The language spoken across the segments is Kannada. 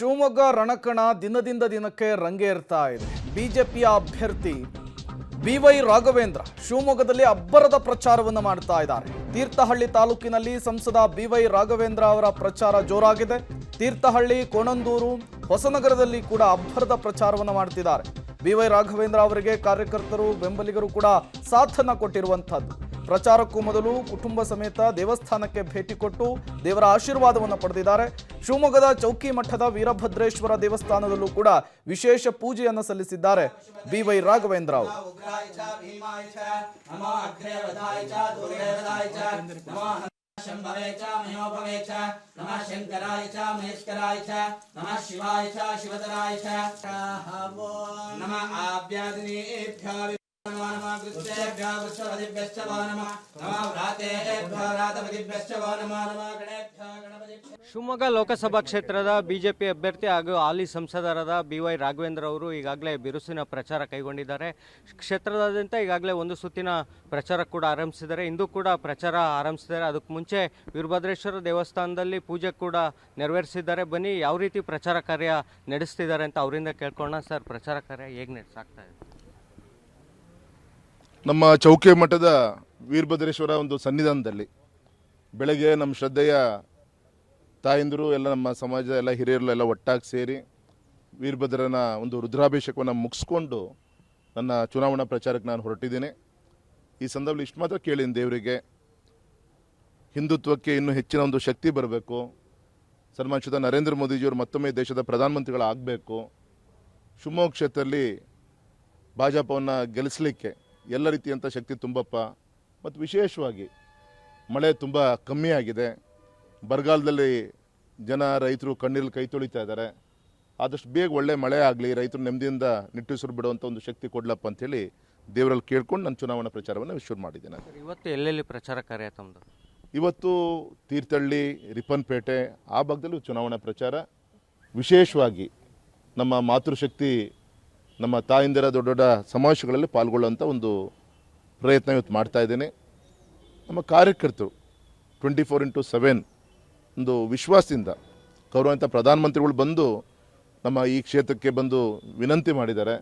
ಶಿವಮೊಗ್ಗ ರಣಕಣ ದಿನದಿಂದ ದಿನಕ್ಕೆ ರಂಗೇರ್ತಾ ಇದೆ. ಬಿಜೆಪಿಯ ಅಭ್ಯರ್ಥಿ ಬಿವೈ ರಾಘವೇಂದ್ರ ಶಿವಮೊಗ್ಗದಲ್ಲಿ ಅಬ್ಬರದ ಪ್ರಚಾರವನ್ನು ಮಾಡ್ತಾ ಇದ್ದಾರೆ. ತೀರ್ಥಹಳ್ಳಿ ತಾಲೂಕಿನಲ್ಲಿ ಸಂಸದ ಬಿವೈ ರಾಘವೇಂದ್ರ ಅವರ ಪ್ರಚಾರ ಜೋರಾಗಿದೆ. ತೀರ್ಥಹಳ್ಳಿ, ಕೋಣಂದೂರು, ಹೊಸನಗರದಲ್ಲಿ ಕೂಡ ಅಬ್ಬರದ ಪ್ರಚಾರವನ್ನು ಮಾಡ್ತಿದ್ದಾರೆ. ಬಿವೈ ರಾಘವೇಂದ್ರ ಅವರಿಗೆ ಕಾರ್ಯಕರ್ತರು, ಬೆಂಬಲಿಗರು ಕೂಡ ಸಾಥನ್ನ ಕೊಟ್ಟಿರುವಂತದ್ದು. ಪ್ರಚಾರಕ್ಕೂ ಮೊದಲು ಕುಟುಂಬ ಸಮೇತ ದೇವಸ್ಥಾನಕ್ಕೆ ಭೇಟಿ ಕೊಟ್ಟು ದೇವರ ಆಶೀರ್ವಾದವನ್ನು ಪಡೆದಿದ್ದಾರೆ. ಶಿವಮೊಗ್ಗದ ಚೌಕಿ ಮಠದ ವೀರಭದ್ರೇಶ್ವರ ದೇವಸ್ಥಾನದಲ್ಲೂ ಕೂಡ ವಿಶೇಷ ಪೂಜೆಯನ್ನು ಸಲ್ಲಿಸಿದ್ದಾರೆ ಬಿವೈ ರಾಘವೇಂದ್ರ ಅವರು. शंभवे च मयोभवे च नमः शंकराय च महेश्वराय च नमः शिवाय च शिवतराय च नमः आभ्यादिनेभ्यो नमः नमः कृष्णेभ्यो कृष्णपतिभ्यश्च नमः नमः व्रातेभ्यो व्रातपतिभ्यश्च नमः नमः गणेभ्यो गणपतिभ्यो. ಶಿವಮೊಗ್ಗ ಲೋಕಸಭಾ ಕ್ಷೇತ್ರದ ಬಿಜೆಪಿ ಅಭ್ಯರ್ಥಿ ಹಾಗೂ ಹಾಲಿ ಸಂಸದರಾದ ಬಿವೈ ರಾಘವೇಂದ್ರ ಅವರು ಈಗಾಗಲೇ ಬಿರುಸಿನ ಪ್ರಚಾರ ಕೈಗೊಂಡಿದ್ದಾರೆ. ಕ್ಷೇತ್ರದಾದ್ಯಂತ ಈಗಾಗಲೇ ಒಂದು ಸುತ್ತಿನ ಪ್ರಚಾರ ಕೂಡ ಆರಂಭಿಸಿದ್ದಾರೆ. ಇಂದು ಕೂಡ ಪ್ರಚಾರ ಆರಂಭಿಸಿದ್ದಾರೆ. ಅದಕ್ಕೆ ಮುಂಚೆ ವೀರಭದ್ರೇಶ್ವರ ದೇವಸ್ಥಾನದಲ್ಲಿ ಪೂಜೆ ಕೂಡ ನೆರವೇರಿಸಿದ್ದಾರೆ. ಬನ್ನಿ ಯಾವ ರೀತಿ ಪ್ರಚಾರ ಕಾರ್ಯ ನಡೆಸ್ತಿದ್ದಾರೆ ಅಂತ ಅವರಿಂದ ಕೇಳ್ಕೊಳ್ಳೋಣ. ಸರ್, ಪ್ರಚಾರ ಕಾರ್ಯ ಹೇಗೆ ನಡೆಸಾಗ್ತಾ ಇದೆ? ನಮ್ಮ ಚೌಕಿ ಮಠದ ವೀರಭದ್ರೇಶ್ವರ ಒಂದು ಸನ್ನಿಧಾನದಲ್ಲಿ ಬೆಳಗ್ಗೆ ನಮ್ಮ ಶ್ರದ್ಧೆಯ ತಾಯಂದಿರು ಎಲ್ಲ ನಮ್ಮ ಸಮಾಜದ ಎಲ್ಲ ಹಿರಿಯರು ಎಲ್ಲ ಒಟ್ಟಾಗಿ ಸೇರಿ ವೀರಭದ್ರನ ಒಂದು ರುದ್ರಾಭಿಷೇಕವನ್ನು ಮುಗಿಸ್ಕೊಂಡು ನನ್ನ ಚುನಾವಣಾ ಪ್ರಚಾರಕ್ಕೆ ನಾನು ಹೊರಟಿದ್ದೀನಿ. ಈ ಸಂದರ್ಭದಲ್ಲಿ ಇಷ್ಟು ಮಾತ್ರ ಕೇಳಿದ್ದೀನಿ ದೇವರಿಗೆ, ಹಿಂದುತ್ವಕ್ಕೆ ಇನ್ನೂ ಹೆಚ್ಚಿನ ಒಂದು ಶಕ್ತಿ ಬರಬೇಕು. ಸನ್ಮಾನಿಸಿದ ನರೇಂದ್ರ ಮೋದಿಜಿಯವರು ಮತ್ತೊಮ್ಮೆ ದೇಶದ ಪ್ರಧಾನಮಂತ್ರಿಗಳಾಗಬೇಕು. ಶಿವಮೊಗ್ಗ ಕ್ಷೇತ್ರದಲ್ಲಿ ಭಾಜಪವನ್ನು ಗೆಲ್ಲಿಸಲಿಕ್ಕೆ ಎಲ್ಲ ರೀತಿಯಂಥ ಶಕ್ತಿ ತುಂಬಪ್ಪ. ಮತ್ತು ವಿಶೇಷವಾಗಿ ಮಳೆ ತುಂಬ ಕಮ್ಮಿ ಆಗಿದೆ. ಬರಗಾಲದಲ್ಲಿ ಜನ ರೈತರು ಕಣ್ಣೀರಲ್ಲಿ ಕೈ ತೊಳಿತಾ ಇದ್ದಾರೆ. ಆದಷ್ಟು ಬೇಗ ಒಳ್ಳೆ ಮಳೆ ಆಗಲಿ, ರೈತರು ನೆಮ್ಮದಿಯಿಂದ ನಿಟ್ಟುಸಿರು ಬಿಡುವಂಥ ಒಂದು ಶಕ್ತಿ ಕೊಡ್ಲಪ್ಪ ಅಂಥೇಳಿ ದೇವರಲ್ಲಿ ಕೇಳ್ಕೊಂಡು ನಾನು ಚುನಾವಣಾ ಪ್ರಚಾರವನ್ನು ಶುರು ಮಾಡಿದ್ದೇನೆ. ಇವತ್ತು ಎಲ್ಲೆಲ್ಲಿ ಪ್ರಚಾರ ಕಾರ್ಯ ತಮ್ಮದು? ಇವತ್ತು ತೀರ್ಥಹಳ್ಳಿ, ರಿಪ್ಪನ್ಪೇಟೆ ಆ ಭಾಗದಲ್ಲೂ ಚುನಾವಣಾ ಪ್ರಚಾರ. ವಿಶೇಷವಾಗಿ ನಮ್ಮ ಮಾತೃಶಕ್ತಿ, ನಮ್ಮ ತಾಯಿಂದರ ದೊಡ್ಡ ದೊಡ್ಡ ಸಮಾವೇಶಗಳಲ್ಲಿ ಪಾಲ್ಗೊಳ್ಳುವಂಥ ಒಂದು ಪ್ರಯತ್ನ ಇವತ್ತು ಮಾಡ್ತಾಯಿದ್ದೇನೆ. ನಮ್ಮ ಕಾರ್ಯಕರ್ತರು 24x7 ಒಂದು ವಿಶ್ವಾಸದಿಂದ ಗೌರವಾನ್ವಿತ ಪ್ರಧಾನಮಂತ್ರಿಗಳು ಬಂದು ನಮ್ಮ ಈ ಕ್ಷೇತ್ರಕ್ಕೆ ಬಂದು ವಿನಂತಿ ಮಾಡಿದ್ದಾರೆ,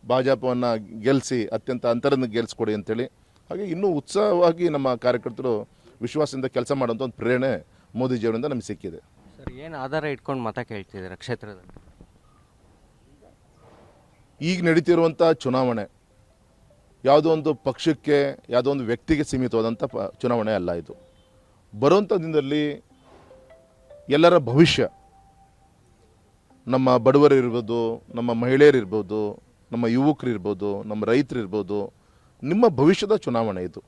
ಭಾಜಪವನ್ನು ಗೆಲ್ಲಿಸಿ ಅತ್ಯಂತ ಅಂತರದಿಂದ ಗೆಲ್ಲಿಸ್ಕೊಡಿ ಅಂತೇಳಿ. ಹಾಗೆ ಇನ್ನೂ ಉತ್ಸಾಹವಾಗಿ ನಮ್ಮ ಕಾರ್ಯಕರ್ತರು ವಿಶ್ವಾಸದಿಂದ ಕೆಲಸ ಮಾಡುವಂಥ ಒಂದು ಪ್ರೇರಣೆ ಮೋದಿಜಿಯವರಿಂದ ನಮಗೆ ಸಿಕ್ಕಿದೆ. ಸರ್, ಏನು ಆಧಾರ ಇಟ್ಕೊಂಡು ಮತ ಕೇಳ್ತಿದ್ದೀರಾ ಕ್ಷೇತ್ರದಲ್ಲಿ? ಈಗ ನಡೀತಿರುವಂಥ ಚುನಾವಣೆ ಯಾವುದೋ ಒಂದು ಪಕ್ಷಕ್ಕೆ, ಯಾವುದೋ ಒಂದು ವ್ಯಕ್ತಿಗೆ ಸೀಮಿತವಾದಂಥ ಚುನಾವಣೆ ಅಲ್ಲ. ಇದು ಬರುವಂಥ ದಿನದಲ್ಲಿ ಎಲ್ಲರ ಭವಿಷ್ಯ, ನಮ್ಮ ಬಡವರಿರ್ಬೋದು, ನಮ್ಮ ಮಹಿಳೆಯರಿರ್ಬೋದು, ನಮ್ಮ ಯುವಕರಿರ್ಬೋದು, ನಮ್ಮ ರೈತರಿರ್ಬೋದು, ನಿಮ್ಮ ಭವಿಷ್ಯದ ಚುನಾವಣೆ ಇದು.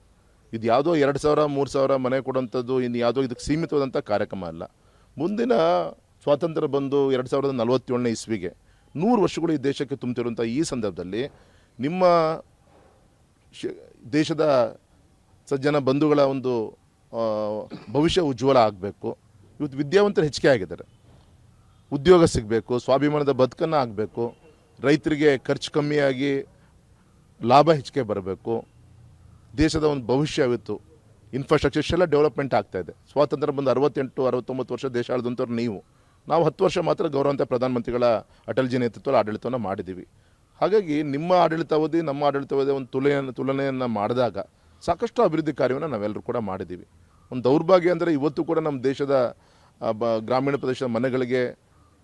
ಇದು ಯಾವುದೋ 2,000 3,000 ಮನೆ ಕೊಡುವಂಥದ್ದು, ಇನ್ನು ಯಾವುದೋ ಇದಕ್ಕೆ ಸೀಮಿತವಾದಂಥ ಕಾರ್ಯಕ್ರಮ ಅಲ್ಲ. ಮುಂದಿನ ಸ್ವಾತಂತ್ರ್ಯ ಬಂದು 2047ನೇ ಇಸ್ವಿಗೆ 100 ವರ್ಷಗಳು ಈ ದೇಶಕ್ಕೆ ತುಂಬ್ತಿರುವಂಥ ಈ ಸಂದರ್ಭದಲ್ಲಿ ನಿಮ್ಮ ದೇಶದ ಸಜ್ಜನ ಬಂಧುಗಳ ಒಂದು ಭವಿಷ್ಯ ಉಜ್ವಲ ಆಗಬೇಕು. ಇವತ್ತು ವಿದ್ಯಾವಂತರು ಹೆಚ್ಚಿಗೆ ಆಗಿದ್ದಾರೆ, ಉದ್ಯೋಗ ಸಿಗಬೇಕು, ಸ್ವಾಭಿಮಾನದ ಬದುಕನ್ನು ಆಗಬೇಕು, ರೈತರಿಗೆ ಖರ್ಚು ಕಮ್ಮಿಯಾಗಿ ಲಾಭ ಹೆಚ್ಚಿಗೆ ಬರಬೇಕು. ದೇಶದ ಒಂದು ಭವಿಷ್ಯ ಇವತ್ತು ಇನ್ಫ್ರಾಸ್ಟ್ರಕ್ಚರ್ಸ್ ಎಲ್ಲ ಡೆವಲಪ್ಮೆಂಟ್ ಆಗ್ತಾಯಿದೆ. ಸ್ವಾತಂತ್ರ್ಯ ಬಂದು 68-69 ವರ್ಷ ದೇಶ ಆಳಿದಂಥವ್ರು ನಾವು 10 ವರ್ಷ ಮಾತ್ರ ಗೌರವಾನ್ವಿತ ಪ್ರಧಾನಮಂತ್ರಿಗಳ ಅಟಲ್ಜಿ ನೇತೃತ್ವದಲ್ಲಿ ಆಡಳಿತವನ್ನು ಮಾಡಿದ್ದೀವಿ. ಹಾಗಾಗಿ ನಿಮ್ಮ ಆಡಳಿತಾವಧಿ ನಮ್ಮ ಆಡಳಿತಾವಧಿ ಒಂದು ತುಲನೆಯನ್ನು ಮಾಡಿದಾಗ ಸಾಕಷ್ಟು ಅಭಿವೃದ್ಧಿ ಕಾರ್ಯವನ್ನು ನಾವೆಲ್ಲರೂ ಕೂಡ ಮಾಡಿದ್ದೀವಿ. ಒಂದು ದೌರ್ಭಾಗ್ಯ ಅಂದರೆ ಇವತ್ತು ಕೂಡ ನಮ್ಮ ದೇಶದ ಗ್ರಾಮೀಣ ಪ್ರದೇಶದ ಮನೆಗಳಿಗೆ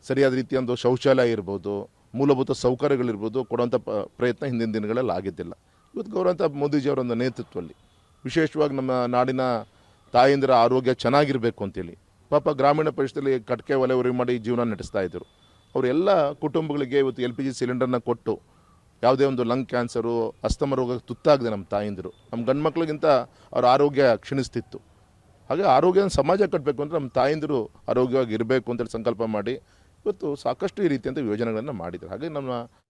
ಸರಿಯಾದ ರೀತಿಯ ಒಂದು ಶೌಚಾಲಯ ಇರ್ಬೋದು, ಮೂಲಭೂತ ಸೌಕರ್ಯಗಳಿರ್ಬೋದು ಕೊಡುವಂಥ ಪ್ರಯತ್ನ ಹಿಂದಿನ ದಿನಗಳಲ್ಲಿ ಆಗಿದ್ದಿಲ್ಲ. ಇವತ್ತು ಗೌರವಾನ್ವಿತ ಮೋದಿಜಿಯವರ ಒಂದು ನೇತೃತ್ವದಲ್ಲಿ ವಿಶೇಷವಾಗಿ ನಮ್ಮ ನಾಡಿನ ತಾಯಂದಿರ ಆರೋಗ್ಯ ಚೆನ್ನಾಗಿರಬೇಕು ಅಂತೇಳಿ ಪಾಪ ಗ್ರಾಮೀಣ ಪ್ರದೇಶದಲ್ಲಿ ಕಟ್ಕೆ ಒಲೆ ಉರಿ ಮಾಡಿ ಜೀವನ ನಡೆಸ್ತಾ ಇದ್ದರು. ಅವರೆಲ್ಲ ಕುಟುಂಬಗಳಿಗೆ ಇವತ್ತು LPG ಸಿಲಿಂಡರ್ನ ಕೊಟ್ಟು ಯಾವುದೇ ಒಂದು ಲಂಗ್ ಕ್ಯಾನ್ಸರು, ಅಸ್ತಮ ರೋಗಕ್ಕೆ ತುತ್ತಾಗದೆ ನಮ್ಮ ತಾಯಂದಿರು, ನಮ್ಮ ಗಂಡು ಮಕ್ಕಳಿಗಿಂತ ಅವ್ರ ಆರೋಗ್ಯ ಕ್ಷೀಣಿಸ್ತಿತ್ತು. ಹಾಗೆ ಆರೋಗ್ಯ ಸಮಾಜ ಕಟ್ಟಬೇಕು ಅಂದರೆ ನಮ್ಮ ತಾಯಂದಿರು ಆರೋಗ್ಯವಾಗಿ ಇರಬೇಕು ಅಂತೇಳಿ ಸಂಕಲ್ಪ ಮಾಡಿ ಇವತ್ತು ಸಾಕಷ್ಟು ಈ ರೀತಿಯಂಥ ಯೋಜನೆಗಳನ್ನು ಮಾಡಿದ್ದಾರೆ. ಹಾಗೆ ನಮ್ಮ